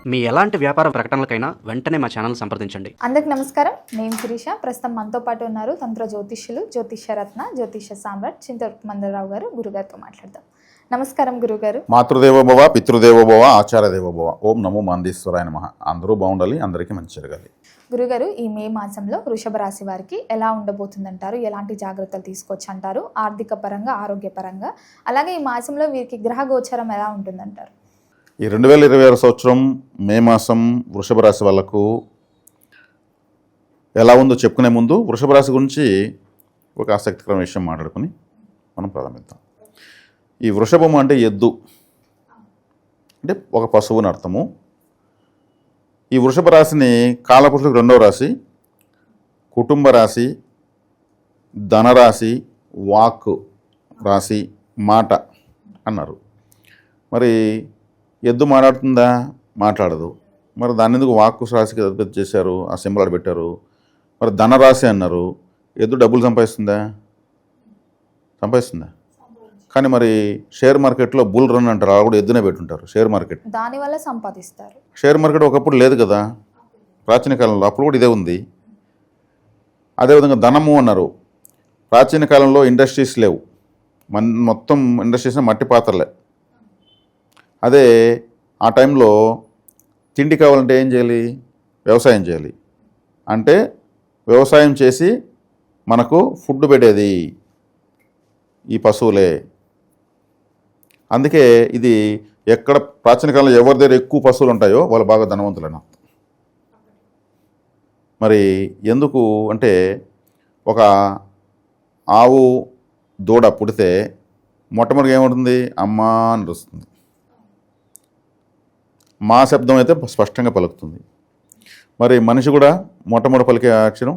మీ ఎలాంటి వ్యాపార ప్రకటనలకైనా వెంటనే మా ఛానల్ సంప్రదించండి. అందరికి నమస్కారం. నేను శిరీష. ప్రస్తుతం మనతో పాటు ఉన్నారు తంత్ర జ్యోతిష్యులు, జ్యోతిష్యరత్న, జ్యోతిష సామ్రాట్ చింతూరు మందరరావు గారు. గురుగారితో మాట్లాడదాం. నమస్కారం గురుగారు. మాతృదేవోభవ, పితృదేవోభవ, ఆచార్యదేవోభవ. ఓం నమో మాందేశ్వరాయ నమః. అందరూ బాగుండాలి, అందరికీ మంచి జరగాలి. గురుగారు, ఈ మే మాసంలో వృషభ రాశి వారికి ఎలా ఉండబోతుందంటారు? ఎలాంటి జాగ్రత్తలు తీసుకోవచ్చు అంటారు? ఆర్థిక పరంగా, ఆరోగ్యపరంగా, అలాగే ఈ మాసంలో వీరికి గ్రహ గోచరం ఎలా ఉంటుందంటారు? ఈ 2026 సంవత్సరం మే మాసం వృషభ రాశి వాళ్ళకు ఎలా ఉందో చెప్పుకునే ముందు వృషభ రాశి గురించి ఒక ఆసక్తికరమైన విషయం మాట్లాడుకుని మనం ప్రారంభిద్దాం. ఈ వృషభము అంటే ఎద్దు, అంటే ఒక పశువుని అర్థము. ఈ వృషభ రాశిని కాలపురుషులకు 2వ రాశి, కుటుంబ రాశి, ధనరాశి, వాక్ రాశి, మాట అన్నారు. మరి ఎద్దు మాట్లాడుతుందా? మాట్లాడదు. మరి దాన్ని ఎందుకు వాక్కు రాశికి అధిపతి చేశారు? ఆ సింబల్ ఆడ పెట్టారు. మరి ధనరాశి అన్నారు. ఎద్దు డబ్బులు సంపాదిస్తుందా? సంపాదిస్తుందా? కానీ మరి షేర్ మార్కెట్లో బుల్ రన్ అంటారు, అలా కూడా ఎద్దునే పెట్టుంటారు. షేర్ మార్కెట్ దానివల్ల సంపాదిస్తారు. షేర్ మార్కెట్ ఒకప్పుడు లేదు కదా, ప్రాచీన కాలంలో. అప్పుడు కూడా ఇదే ఉంది. అదేవిధంగా ధనము అన్నారు. ప్రాచీన కాలంలో ఇండస్ట్రీస్ లేవు, మొత్తం ఇండస్ట్రీస్ మట్టి పాత్రలే. అదే ఆ టైంలో తిండి కావాలంటే ఏం చేయాలి? వ్యవసాయం చేయాలి. అంటే వ్యవసాయం చేసి మనకు ఫుడ్ పెట్టేది ఈ పశువులే. అందుకే ఇది ఎక్కడ ప్రాచీన కాలంలో ఎవరి దగ్గర ఎక్కువ పశువులు ఉంటాయో వాళ్ళు బాగా ధనవంతులైన. మరి ఎందుకు అంటే, ఒక ఆవు దూడ పుడితే మొట్టమొదటిగా ఏముంటుంది? అమ్మా అని వస్తుంది. మా శబ్దం అయితే స్పష్టంగా పలుకుతుంది. మరి మనిషి కూడా మొట్టమొదటి పలికే అక్షరం,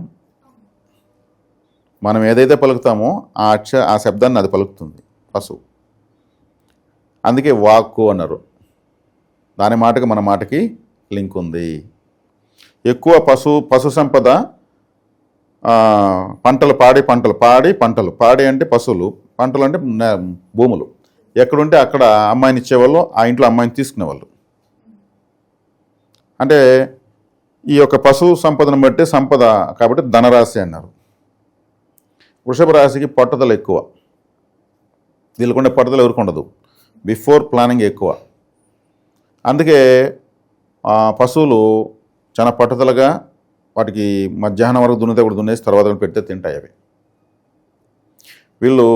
మనం ఏదైతే పలుకుతామో ఆ శబ్దాన్ని అది పలుకుతుంది పశువు. అందుకే వాక్కు అన్నారు. దాని మాటకి మన మాటకి లింక్ ఉంది. ఎక్కువ పశు సంపద, పంటలు పాడి అంటే పశువులు, పంటలు అంటే భూములు. ఎక్కడుంటే అక్కడ అమ్మాయిని ఇచ్చేవాళ్ళు, ఆ ఇంట్లో అమ్మాయిని తీసుకునేవాళ్ళు. అంటే ఈ యొక్క పశు సంపదను బట్టి సంపద, కాబట్టి ధనరాశి అన్నారు. వృషభ రాశికి పట్టుదల ఎక్కువ. వీళ్ళకుండే పట్టుదల ఎవరికి ఉండదు, బిఫోర్ ప్లానింగ్ ఎక్కువ. అందుకే పశువులు చాలా పట్టుదలగా, వాటికి మధ్యాహ్నం వరకు దున్నితే కూడా దున్నేసి తర్వాత పెడితే తింటాయి అవి. వీళ్ళు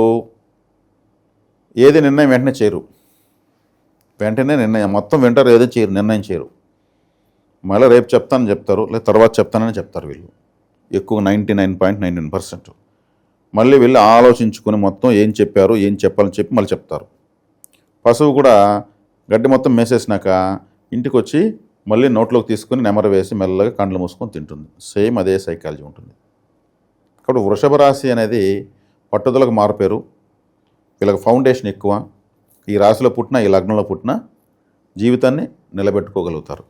ఏది నిర్ణయం వెంటనే చేయరు, వెంటనే నిర్ణయం మొత్తం వింటారు, ఏదో చేయరు, నిర్ణయం చేయరు. మళ్ళీ రేపు చెప్తానని చెప్తారు, లేదా తర్వాత చెప్తానని చెప్తారు. వీళ్ళు ఎక్కువ 99.99% మళ్ళీ వీళ్ళు ఆలోచించుకొని మొత్తం ఏం చెప్పారు, ఏం చెప్పాలని చెప్పి మళ్ళీ చెప్తారు. పశువు కూడా గడ్డి మొత్తం మేసేసినాక ఇంటికి వచ్చి మళ్ళీ నోట్లోకి తీసుకుని నెమరు వేసి మెల్లగా కండ్లు మూసుకొని తింటుంది. సేమ్ అదే సైకాలజీ ఉంటుంది. కాబట్టి వృషభ రాశి అనేది పట్టుదలకు మారుపేరు. వీళ్ళకి ఫౌండేషన్ ఎక్కువ. ఈ రాశిలో పుట్టినా, ఈ లగ్నంలో పుట్టినా జీవితాన్ని నిలబెట్టుకోగలుగుతారు.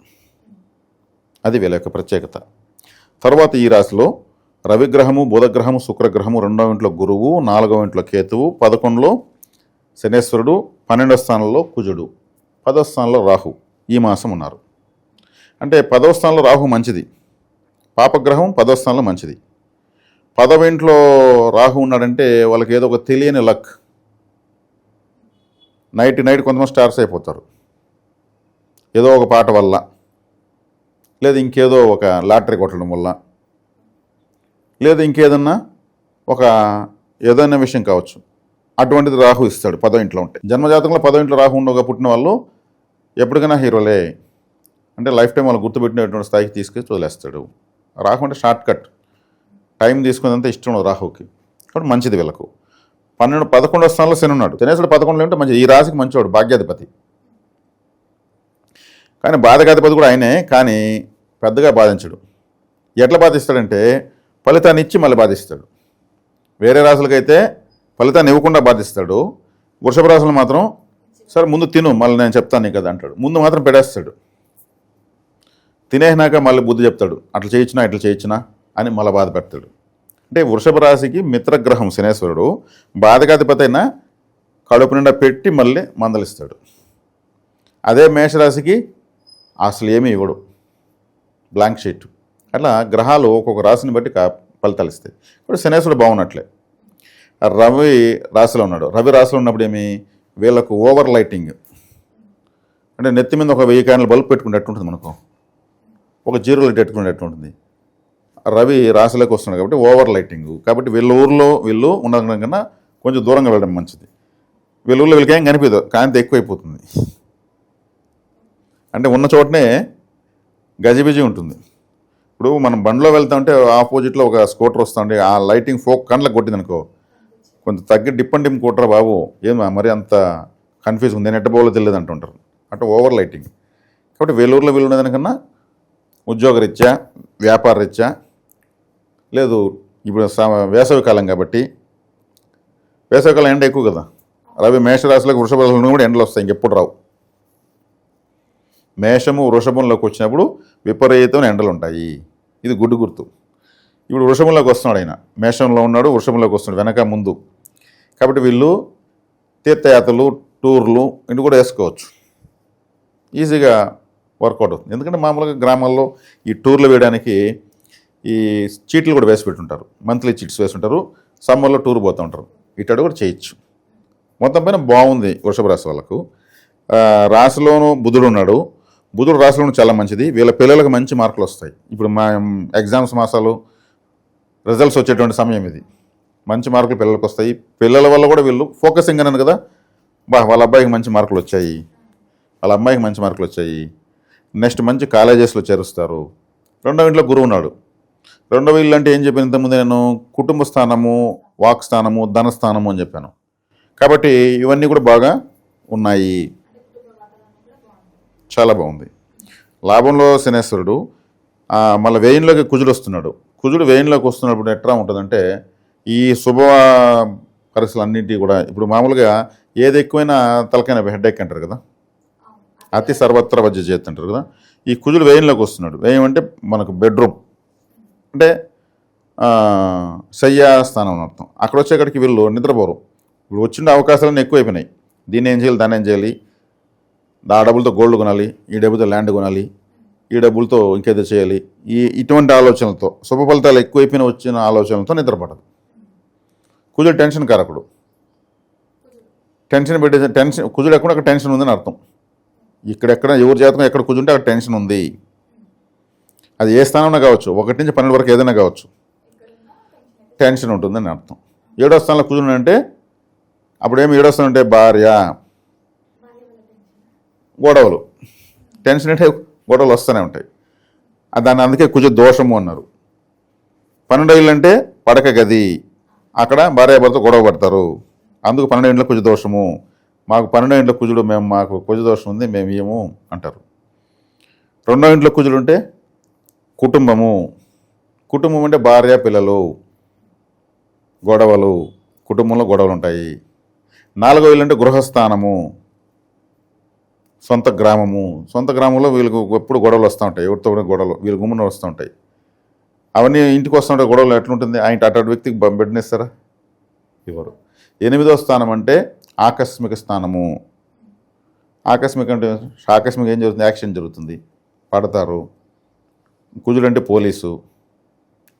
అది వీళ్ళ యొక్క ప్రత్యేకత. తర్వాత ఈ రాశిలో రవిగ్రహము, బుధగ్రహము, శుక్రగ్రహము, 2వ ఇంట్లో గురువు, 4వ ఇంట్లో కేతువు, 11లో శనేశ్వరుడు, 12వ స్థానంలో కుజుడు, 10వ స్థానంలో రాహు ఈ మాసం ఉన్నారు. అంటే 10వ స్థానంలో రాహు మంచిది, పాపగ్రహం 10వ స్థానంలో మంచిది. 10వ ఇంట్లో రాహు ఉన్నాడంటే వాళ్ళకి ఏదో ఒక తెలియని లక్. నైట్ కొంతమంది స్టార్స్ అయిపోతారు, ఏదో ఒక పాట వల్ల, లేదా ఇంకేదో ఒక లాటరీ కొట్టడం వల్ల, లేదా ఇంకేదన్నా ఒక ఏదైనా విషయం కావచ్చు. అటువంటిది రాహు ఇస్తాడు 10వ ఇంట్లో ఉంటే. జన్మజాతకంలో 10వ ఇంట్లో రాహు ఉండగా పుట్టిన వాళ్ళు ఎప్పటికైనా హీరోలే. అంటే లైఫ్ టైం వాళ్ళు గుర్తుపెట్టినటువంటి స్థాయికి తీసుకొని వదిలేస్తాడు. రాహు అంటే షార్ట్ కట్, టైం తీసుకునేంత ఇష్టం ఉండదు రాహుకి. కాబట్టి మంచిది వీళ్ళకు. 11వ స్థానంలో శని ఉన్నాడు. శనేశ్వరుడు 11లో ఉంటే మంచిది. ఈ రాశికి మంచివాడు, భాగ్యాధిపతి. కానీ బాధకాధిపతి కూడా ఆయనే, కానీ పెద్దగా బాధించడు. ఎట్లా బాధిస్తాడంటే ఫలితాన్ని ఇచ్చి మళ్ళీ బాధిస్తాడు. వేరే రాశులకైతే ఫలితాన్ని ఇవ్వకుండా బాధిస్తాడు. వృషభ రాశులు మాత్రం సరే ముందు తిను, మళ్ళీ నేను చెప్తాను నీకు కదా అంటాడు. ముందు మాత్రం పెడేస్తాడు. తినేసినాక మళ్ళీ బుద్ధి చెప్తాడు, అట్లా చేయించినా ఇట్లా చేయించినా అని మళ్ళీ బాధ పెడతాడు. అంటే వృషభ రాశికి మిత్రగ్రహం శనేశ్వరుడు, బాధకాధిపతి అయినా కడుపు నిండా పెట్టి మళ్ళీ మందలిస్తాడు. అదే మేషరాశికి అసలు ఏమీ ఇవ్వడు, బ్లాంక్ షీట్. అట్లా గ్రహాలు ఒక్కొక్క రాశిని బట్టి ఫలితాలు ఇస్తాయి. ఇప్పుడు శనేశ్వరుడు బాగున్నట్లే. రవి రాశిలో ఉన్నాడు. రవి రాశిలో ఉన్నప్పుడు ఏమి వీళ్ళకు ఓవర్ లైటింగ్, అంటే నెత్తి మీద ఒక 1000 క్యాండిల్ బల్బ్ పెట్టుకునేట్టు ఉంటుంది, మనకు ఒక 0 లైట్ పెట్టుకునేట్టు ఉంటుంది. రవి రాశిలోకి వస్తున్నాడు కాబట్టి ఓవర్ లైటింగ్. కాబట్టి వీళ్ళ ఊర్లో వీళ్ళు ఉండడం కన్నా కొంచెం దూరంగా వెళ్ళడం మంచిది. వీళ్ళ ఊళ్ళో వీళ్ళకి ఏం కనిపించదు, కాంతి ఎక్కువైపోతుంది. అంటే ఉన్న చోటనే గజిబిజి ఉంటుంది. ఇప్పుడు మనం బండిలో వెళ్తా ఉంటే ఆపోజిట్లో ఒక స్కూటర్ వస్తూ ఉంటే ఆ లైటింగ్ ఫోక్ కళ్ళకి కొట్టింది అనుకో, కొంచెం తగ్గి డిప్ అండ్ డిమ్ కొట్టరా బాబు, ఏం మరి అంత కన్ఫ్యూజ్ ఉంది, నెట్ బోలో తెలియదు అంటుంటారు. అంటే ఓవర్ లైటింగ్. కాబట్టి వేలూరులో వీళ్ళు ఉండేదానికన్నా ఉద్యోగరీత్యా, వ్యాపార రీత్యా, లేదు ఇప్పుడు వేసవికాలం కాబట్టి, వేసవికాలం ఎండ ఎక్కువ కదా. రవి మేషరాశిలోకి వృషభ రాశిలో కూడా ఎండలు వస్తాయి, ఇంకెప్పుడు రావు. మేషము వృషభంలోకి వచ్చినప్పుడు విపరీతమైన ఎండలు ఉంటాయి. ఇది గుడ్డు గుర్తు. ఇప్పుడు వృషభంలోకి వస్తున్నాడు ఆయన, మేషంలో ఉన్నాడు, వృషభంలోకి వస్తున్నాడు, వెనక ముందు. కాబట్టి వీళ్ళు తీర్థయాత్రలు, టూర్లు ఇవి కూడా వేసుకోవచ్చు, ఈజీగా వర్కౌట్ అవుతుంది. ఎందుకంటే మామూలుగా గ్రామాల్లో ఈ టూర్లు వేయడానికి ఈ చీట్లు కూడా వేసి పెట్టుంటారు, మంత్లీ చీట్స్ వేసి ఉంటారు. సమ్మర్లో టూర్ పోతూ ఉంటారు, ఇటు కూడా చేయొచ్చు. మొత్తం పైన బాగుంది వృషభ రాశి వాళ్ళకు. రాశిలోనూ బుధుడు ఉన్నాడు. బుధుడు రాశిలోనూ చాలా మంచిది. వీళ్ళ పిల్లలకు మంచి మార్కులు వస్తాయి. ఇప్పుడు మా ఎగ్జామ్స్ మాసాలు రిజల్ట్స్ వచ్చేటువంటి సమయం ఇది. మంచి మార్కులు పిల్లలకు వస్తాయి. పిల్లల వల్ల కూడా వీళ్ళు ఫోకసింగ్ అన్నాను కదా, వాళ్ళ అబ్బాయికి మంచి మార్కులు వచ్చాయి, వాళ్ళ అమ్మాయికి మంచి మార్కులు వచ్చాయి, నెక్స్ట్ మంచి కాలేజెస్లో చేరుస్తారు. రెండవ ఇంట్లో గురువు ఉన్నాడు. రెండవ ఇల్లు అంటే ఏం చెప్పాను ఇంతకుముందు నేను, కుటుంబ స్థానము, వాక్ స్థానము, ధనస్థానము అని చెప్పాను. కాబట్టి ఇవన్నీ కూడా బాగా ఉన్నాయి, చాలా బాగుంది. లాభంలో శనేశ్వరుడు, మళ్ళీ వేయంలోకి కుజుడు వస్తున్నాడు. కుజుడు వేయంలోకి వస్తున్నప్పుడు ఎట్లా ఉంటుందంటే, ఈ శుభ పరిస్థితులు అన్నింటి కూడా ఇప్పుడు మామూలుగా ఏది ఎక్కువైనా తలకైన హెడ్ఏక్ అంటారు కదా, అతి సర్వత్ర వజ్ర చేతి అంటారు కదా. ఈ కుజుడు వేయంలోకి వస్తున్నాడు. వేయం అంటే మనకు బెడ్రూమ్, అంటే శయ్యా స్థానం అని అర్థం. అక్కడ వచ్చేక్కడికి వీళ్ళు నిద్రపోరు. ఇప్పుడు వచ్చిన అవకాశాలన్నీ ఎక్కువైపోయినాయి. దీన్ని ఏం చేయాలి, దాన్ని ఏం చేయాలి, ఆ డబ్బులతో గోల్డ్ కొనాలి, ఈ డబ్బులతో ల్యాండ్ కొనాలి, ఈ డబ్బులతో ఇంకేదో చేయాలి, ఇటువంటి ఆలోచనలతో, శుభ ఫలితాలు ఎక్కువైపోయిన వచ్చిన ఆలోచనలతో నిద్రపడదు. కుజుడు టెన్షన్ కారకుడు. టెన్షన్ పెట్టే టెన్షన్ కుజుడు ఎక్కడ అక్కడ టెన్షన్ ఉందని అర్థం. ఇక్కడెక్కడ ఎవరి జాతకం ఎక్కడ కుజుంటే అక్కడ టెన్షన్ ఉంది. అది ఏ స్థానంలో కావచ్చు, 1 నుంచి 12 వరకు ఏదైనా కావచ్చు, టెన్షన్ ఉంటుందని అర్థం. 7వ స్థానంలో కుజుడు అంటే అప్పుడేమి 7వ స్థానం అంటే భార్య, గొడవలు, టెన్షన్ అంటే గొడవలు వస్తూనే ఉంటాయి. దాన్ని అందుకే కుజ దోషము అన్నారు. 12వ ఇల్లు అంటే పడక గది, అక్కడ భార్యాభర్త గొడవ పడతారు, అందుకు 12వ ఇంట్లో కుజ దోషము. మాకు 12వ ఇంట్లో కుజుడు, మాకు కుజ దోషం ఉంది, మేము ఇయ్యము అంటారు. 2వ ఇంట్లో కుజుడు ఉంటే కుటుంబము, కుటుంబం అంటే భార్య పిల్లలు, గొడవలు, కుటుంబంలో గొడవలు ఉంటాయి. 4వ ఇల్లు అంటే గృహస్థానము, సొంత గ్రామము. సొంత గ్రామంలో వీళ్ళకు ఎప్పుడు గొడవలు వస్తూ ఉంటాయి, ఎవరితో గొడవలు వీళ్ళు గుమ్మన వస్తూ ఉంటాయి. అవన్నీ ఇంటికి వస్తుంటే గొడవలు ఎట్లుంటుంది, ఆయన అటు వ్యక్తికి బెడ్నిస్తారా, ఇవ్వరు. 8వ స్థానం అంటే ఆకస్మిక స్థానము. ఆకస్మిక అంటే ఆకస్మిక ఏం జరుగుతుంది, యాక్షన్ జరుగుతుంది, పడతారు. కుజుడు అంటే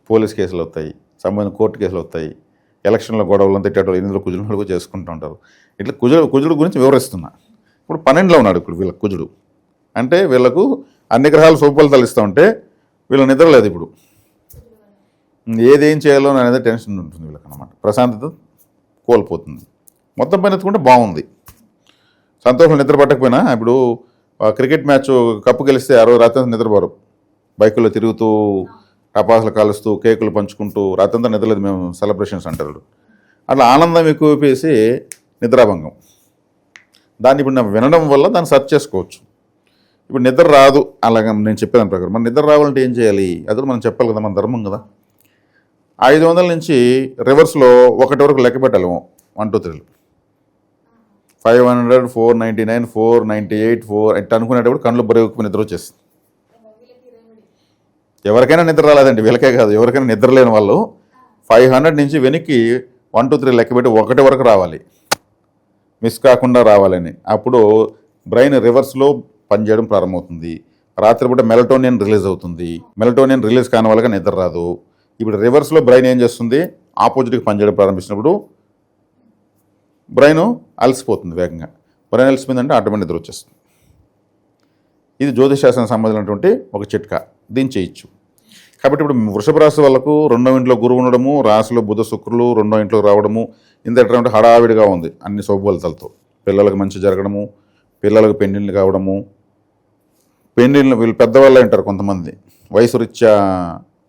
పోలీస్ కేసులు వస్తాయి, సంబంధించిన కోర్టు కేసులు వస్తాయి, ఎలక్షన్లో గొడవలు అంతా ఇట్లా 8 కుజుడు చేసుకుంటూ ఉంటారు. ఇట్లా కుజుడు గురించి వివరిస్తున్నా. ఇప్పుడు 12లో ఉన్నాడు ఇప్పుడు వీళ్ళకి కుజుడు. అంటే వీళ్ళకు అన్ని గ్రహాలు శుభ ఫలితాలు ఇస్తూ ఉంటే వీళ్ళు నిద్రలేదు. ఇప్పుడు ఏదేం చేయాలో అనేది టెన్షన్ ఉంటుంది వీళ్ళకి అన్నమాట. ప్రశాంతత కోల్పోతుంది. మొత్తం పైన ఎత్తుకుంటే బాగుంది, సంతోషం. నిద్ర పట్టకపోయినా ఇప్పుడు క్రికెట్ మ్యాచ్ కప్పు గెలిస్తే 60 రాత్రి నిద్రపోరు, బైకుల్లో తిరుగుతూ, టపాసులు కాలుస్తూ, కేకులు పంచుకుంటూ రాత్రంతా నిద్రలేదు, మేము సెలబ్రేషన్స్ అంటారు. అట్లా ఆనందం ఎక్కువ వేసి నిద్రాభంగం. దాన్ని ఇప్పుడు వినడం వల్ల దాన్ని సర్చ్ చేసుకోవచ్చు. ఇప్పుడు నిద్ర రాదు, అలాగే నేను చెప్పేదాని ప్రకారం మన నిద్ర రావాలంటే ఏం చేయాలి, అది మనం చెప్పాలి కదా, మన ధర్మం కదా. 500 నుంచి రివర్స్లో 1 వరకు లెక్క పెట్టాలి. 1 2 3 500 499 498 4 ఇట్లా అనుకునేటప్పుడు కళ్ళు బరువుకు నిద్ర వచ్చేస్తుంది. ఎవరికైనా నిద్ర రాలేదండి, వీళ్ళకే కాదు, ఎవరికైనా నిద్ర లేని వాళ్ళు 500 నుంచి వెనక్కి 1 2 3 లెక్క పెట్టి 1 వరకు రావాలి, మిస్ కాకుండా రావాలని. అప్పుడు బ్రెయిన్ రివర్స్లో పనిచేయడం ప్రారంభమవుతుంది. రాత్రిపూట మెలటోనియన్ రిలీజ్ అవుతుంది. మెలటోనియన్ రిలీజ్ కాని వాళ్ళకి నిద్ర రాదు. ఇప్పుడు రివర్స్లో బ్రెయిన్ ఏం చేస్తుంది, ఆపోజిట్కి పనిచేయడం ప్రారంభించినప్పుడు బ్రెయిన్ అలసిపోతుంది వేగంగా. బ్రెయిన్ అలసిపోయిందంటే ఆటోమేటిక్ నిద్ర వచ్చేస్తుంది. ఇది జ్యోతిషాస్త్రానికి సంబంధించినటువంటి ఒక చిట్కా, దీన్ని చేయొచ్చు. కాబట్టి ఇప్పుడు వృషభ రాశి వాళ్ళకు 2వ ఇంట్లో గురువు ఉండడము, రాశిలో బుధ శుక్రులు 2వ ఇంట్లోకి రావడము, ఇంత ఎటువంటి హడావిడిగా ఉంది అన్ని శుభఫలితాలతో. పిల్లలకు మంచి జరగడము, పిల్లలకు పెండిళ్ళు కావడము, పెండిళ్ళు వీళ్ళు పెద్దవాళ్ళు ఉంటారు కొంతమంది, వయసు రీత్యా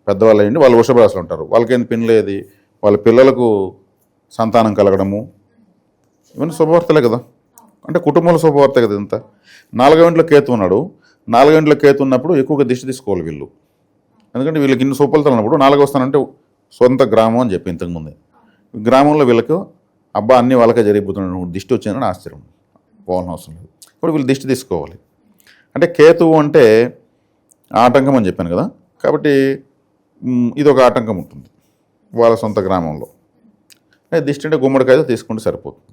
పెద్దవాళ్ళు అయ్యండి, వాళ్ళు వృషభ రాశిలో ఉంటారు. వాళ్ళకేంది పెళ్ళి, వాళ్ళ పిల్లలకు సంతానం కలగడము, ఇవన్నీ శుభవార్తలే కదా. అంటే కుటుంబంలో శుభవార్త కదా ఇంత. 4వ ఇంట్లో కేతు ఉన్నాడు. 4వ ఇంట్లో కేతు ఉన్నప్పుడు ఎక్కువగా దిష్టి తీసుకోవాలి వీళ్ళు. ఎందుకంటే వీళ్ళకి ఇన్ని శుభఫలితాలు ఉన్నప్పుడు 4వ స్థానం అంటే సొంత గ్రామం అని చెప్పి ఇంతకుముందే. గ్రామంలో వీళ్ళకు అబ్బా అన్నీ వాళ్ళకే జరిగిపోతున్నాడు, దిష్టి వచ్చిందని ఆశ్చర్యం పోవాల్సిన అవసరం లేదు. ఇప్పుడు వీళ్ళు దిష్టి తీసుకోవాలి. అంటే కేతువు అంటే ఆటంకం అని చెప్పాను కదా, కాబట్టి ఇది ఒక ఆటంకం ఉంటుంది వాళ్ళ సొంత గ్రామంలో. దిష్టి అంటే గుమ్మడికాయతో తీసుకుంటే సరిపోతుంది.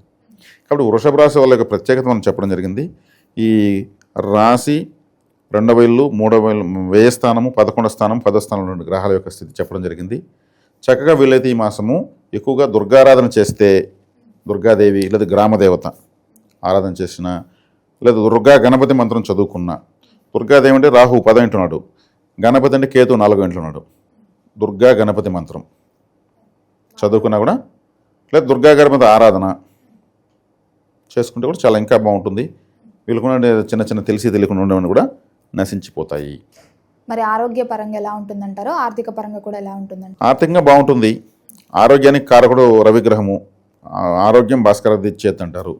కాబట్టి వృషభ రాశి వాళ్ళ యొక్క ప్రత్యేకత మనం చెప్పడం జరిగింది. ఈ రాశి 2వ ఇల్లు, 3వ ఇల్లు, వ్యయ స్థానము, 11వ స్థానం, 10వ స్థానంలో ఉన్న గ్రహాల యొక్క స్థితి చెప్పడం జరిగింది. చక్కగా వీళ్ళైతే ఈ మాసము ఎక్కువగా దుర్గారాధన చేస్తే, దుర్గాదేవి లేదా గ్రామదేవత ఆరాధన చేసిన, లేదా దుర్గా గణపతి మంత్రం చదువుకున్న, దుర్గాదేవి అంటే రాహు 10వ ఇంట్లో ఉన్నాడు, గణపతి అంటే కేతు 4వ ఇంట్లో ఉన్నాడు, దుర్గా గణపతి మంత్రం చదువుకున్నా కూడా, లేదా దుర్గా గణపతి ఆరాధన చేసుకుంటే కూడా చాలా ఇంకా బాగుంటుంది. వీళ్ళకున్న చిన్న చిన్న తెలిసి తెలియకుండా ఉండేవన్నీ కూడా నశించిపోతాయి. మరి ఆరోగ్య పరంగా ఎలా ఉంటుందంటారో, ఆర్థిక పరంగా కూడా ఎలా ఉంటుందంటారు? ఆర్థికంగా బాగుంటుంది. ఆరోగ్యానికి కారకుడు రవిగ్రహము, ఆరోగ్యం భాస్కర దిచ్చేత్ అంటారు.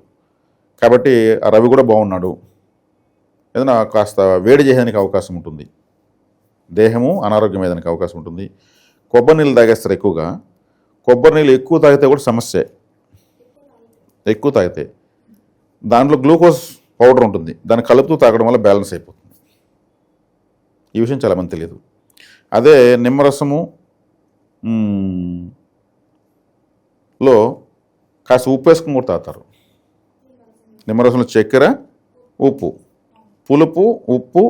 కాబట్టి ఆ రవి కూడా బాగున్నాడు. ఏదైనా కాస్త వేడి చేయడానికి అవకాశం ఉంటుంది, దేహము అనారోగ్యం అయ్యేదానికి అవకాశం ఉంటుంది. కొబ్బరి నీళ్ళు తాగేస్తారు ఎక్కువగా. కొబ్బరి నీళ్ళు ఎక్కువ తాగితే కూడా సమస్యే. ఎక్కువ తాగితే దాంట్లో గ్లూకోజ్ పౌడర్ ఉంటుంది, దాన్ని కలుపుతూ తాగడం వల్ల బ్యాలెన్స్ అయిపోతుంది. ఈ విషయం చాలామంది తెలియదు. అదే నిమ్మరసము లో కాస్త ఉప్పు వేసుకుని కూడా తాగుతారు. నిమ్మరసంలో చక్కెర, ఉప్పు, పులుపు, ఉప్పు,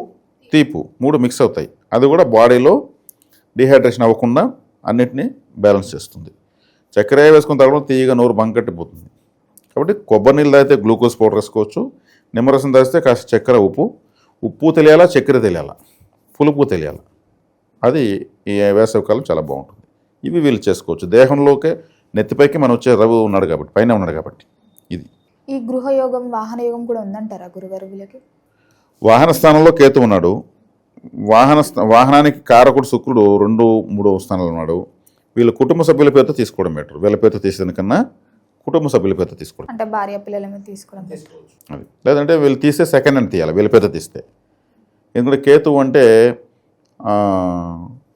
తీపు 3 మిక్స్ అవుతాయి. అది కూడా బాడీలో డిహైడ్రేషన్ అవ్వకుండా అన్నిటినీ బ్యాలెన్స్ చేస్తుంది. చక్కెర వేసుకుని తాగడం తీయగా నోరు బంకట్టిపోతుంది. కాబట్టి కొబ్బరి నీళ్ళు తాగితే గ్లూకోజ్ పౌడర్ వేసుకోవచ్చు. నిమ్మరసం తాగితే కాస్త చక్కెర, ఉప్పు తెలియాలా, చక్కెర తెలియాలా, పులుపు తెలియాలి. అది ఈ వేసవికాలం చాలా బాగుంటుంది. ఇవి వీళ్ళు చేసుకోవచ్చు. దేహంలోకే నెత్తిపైకి మనం వచ్చే రవి ఉన్నాడు కాబట్టి, పైన ఉన్నాడు కాబట్టి. ఇది ఈ గృహయోగం, వాహన యోగం కూడా ఉందంటారా గురుగారు వీళ్ళకి? వాహన స్థానంలో కేతు ఉన్నాడు. వాహనానికి కారకుడు శుక్రుడు 2, 3వ స్థానంలో ఉన్నాడు. వీళ్ళు కుటుంబ సభ్యుల పేరుతో తీసుకోవడం బెటర్. వీళ్ళ పేరుతో తీసేదానికన్నా కుటుంబ సభ్యుల పేరుతో తీసుకోవడం, అంటే భార్య పిల్లల మీద తీసుకోవడం. అది లేదంటే వీళ్ళు తీస్తే సెకండ్ హ్యాండ్ తీయాలి వీళ్ళ పేరుతో తీస్తే. ఎందుకంటే కేతువు అంటే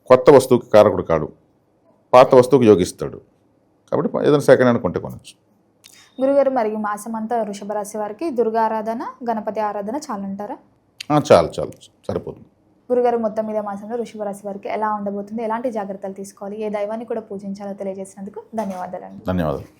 కొత్త వస్తువుకి కారకుడు కాడు, పాత వస్తువుకి యోగిస్తాడు. కాబట్టి ఏదైనా సెకండ్ హ్యాండ్ కొంటే కొనవచ్చు. గురుగారు, మరి ఈ మాసం అంతా వృషభ రాశి వారికి దుర్గా ఆరాధన, గణపతి ఆరాధన చాలంటారా? చాలు సరిపోతుంది. గురుగారు, మొత్తం మీద మాసంలో వృషభ రాశి వారికి ఎలా ఉండబోతుంది, ఎలాంటి జాగ్రత్తలు తీసుకోవాలి, ఏ దైవాన్ని కూడా పూజించాలో తెలియజేసినందుకు ధన్యవాదాలండి. ధన్యవాదాలు.